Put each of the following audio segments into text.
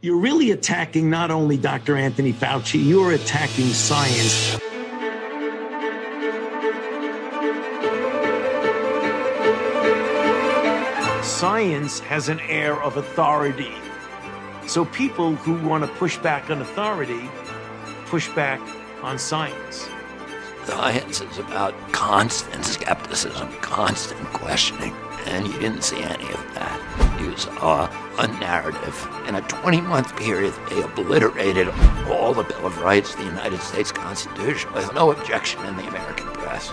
you're really attacking not only Dr. Anthony Fauci, you're attacking science. Science has an air of authority. So people who want to push back on authority, push back on science. Science is about constant skepticism, constant questioning, and you didn't see any of that. You saw a narrative. In a 20-month period, they obliterated all the Bill of Rights, the United States Constitution, with no objection in the American press.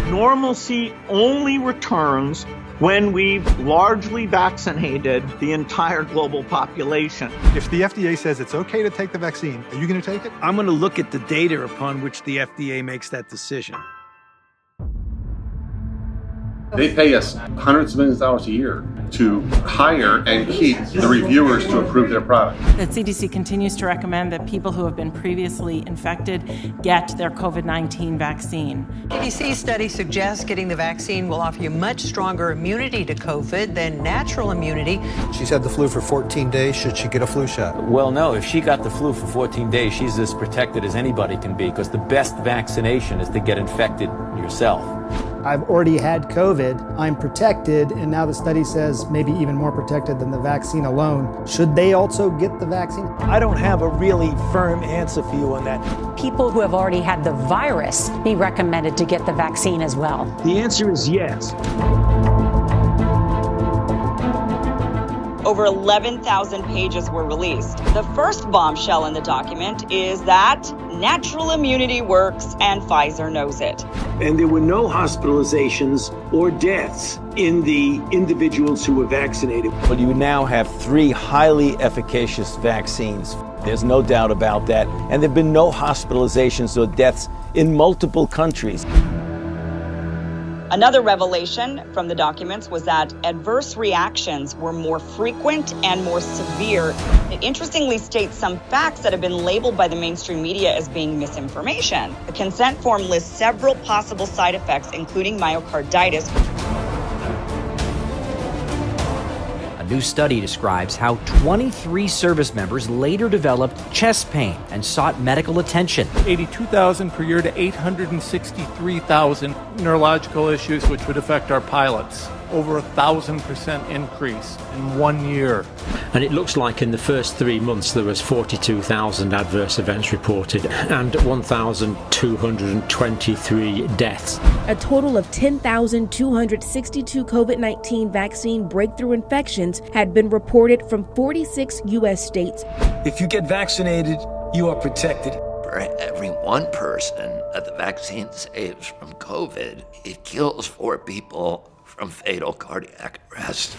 Normalcy only returns when we've largely vaccinated the entire global population. If the FDA says it's okay to take the vaccine, are you going to take it? I'm going to look at the data upon which the FDA makes that decision. They pay us hundreds of millions of dollars a year to hire and keep the reviewers to approve their product. The CDC continues to recommend that people who have been previously infected get their COVID-19 vaccine. CDC study suggests getting the vaccine will offer you much stronger immunity to COVID than natural immunity. She's had the flu for 14 days. Should she get a flu shot? Well, no. If she got the flu for 14 days, she's as protected as anybody can be, because the best vaccination is to get infected yourself. I've already had COVID, I'm protected, and now the study says maybe even more protected than the vaccine alone. Should they also get the vaccine? I don't have a really firm answer for you on that. People who have already had the virus be recommended to get the vaccine as well. The answer is yes. Over 11,000 pages were released. The first bombshell in the document is that natural immunity works and Pfizer knows it. And there were no hospitalizations or deaths in the individuals who were vaccinated. But you now have 3 highly efficacious vaccines. There's no doubt about that. And there have been no hospitalizations or deaths in multiple countries. Another revelation from the documents was that adverse reactions were more frequent and more severe. It interestingly states some facts that have been labeled by the mainstream media as being misinformation. The consent form lists several possible side effects, including myocarditis. A new study describes how 23 service members later developed chest pain and sought medical attention. 82,000 per year to 863,000 neurological issues which would affect our pilots. Over 1,000% increase in 1 year. And it looks like in the first 3 months there was 42,000 adverse events reported and 1,223 deaths. A total of 10,262 COVID-19 vaccine breakthrough infections had been reported from 46 U.S. states. If you get vaccinated, you are protected. For every one person that the vaccine saves from COVID, it kills 4 people from fatal cardiac arrest.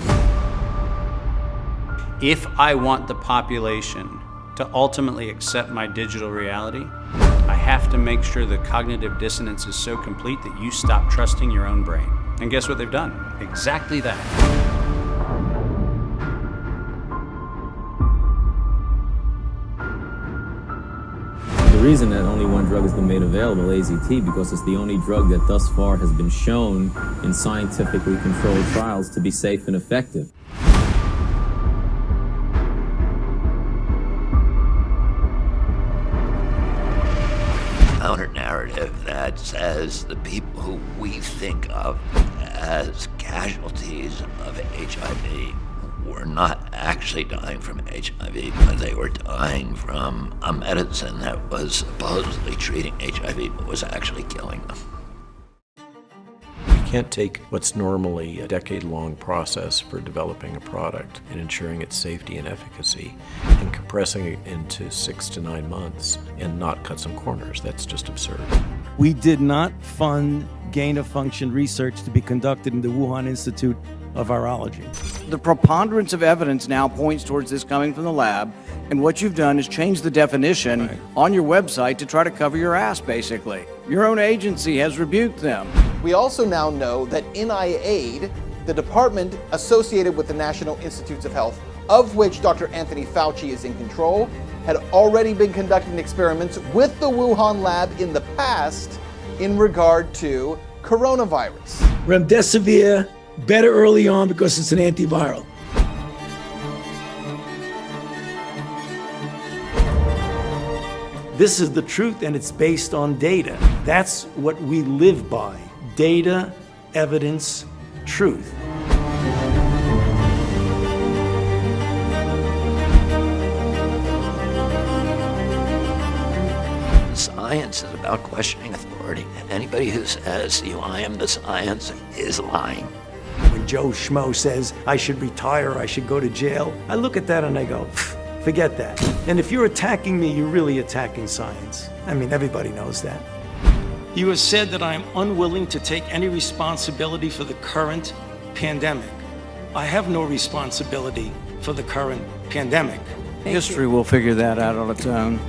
If I want the population to ultimately accept my digital reality, I have to make sure the cognitive dissonance is so complete that you stop trusting your own brain. And guess what they've done? Exactly that. The reason that only one drug has been made available, AZT, because it's the only drug that thus far has been shown in scientifically controlled trials to be safe and effective. Counter-narrative that says the people who we think of as casualties of HIV were not actually dying from HIV, but they were dying from a medicine that was supposedly treating HIV, but was actually killing them. You can't take what's normally a decade-long process for developing a product and ensuring its safety and efficacy and compressing it into 6 to 9 months and not cut some corners. That's just absurd. We did not fund gain-of-function research to be conducted in the Wuhan Institute of Virology. The preponderance of evidence now points towards this coming from the lab, and what you've done is change the definition on your website to try to cover your ass, basically. Your own agency has rebuked them. We also now know that NIAID, the department associated with the National Institutes of Health, of which Dr. Anthony Fauci is in control, had already been conducting experiments with the Wuhan lab in the past in regard to coronavirus. Remdesivir, better early on because it's an antiviral. This is the truth, and it's based on data. That's what we live by. Data, evidence, truth. Science is about questioning authority. And anybody who says, I am the science, is lying. When Joe Schmo says, I should retire, I should go to jail, I look at that and I go, forget that. And if you're attacking me, you're really attacking science. I mean, everybody knows that. You have said that I am unwilling to take any responsibility for the current pandemic. I have no responsibility for the current pandemic. History will figure that out on its own.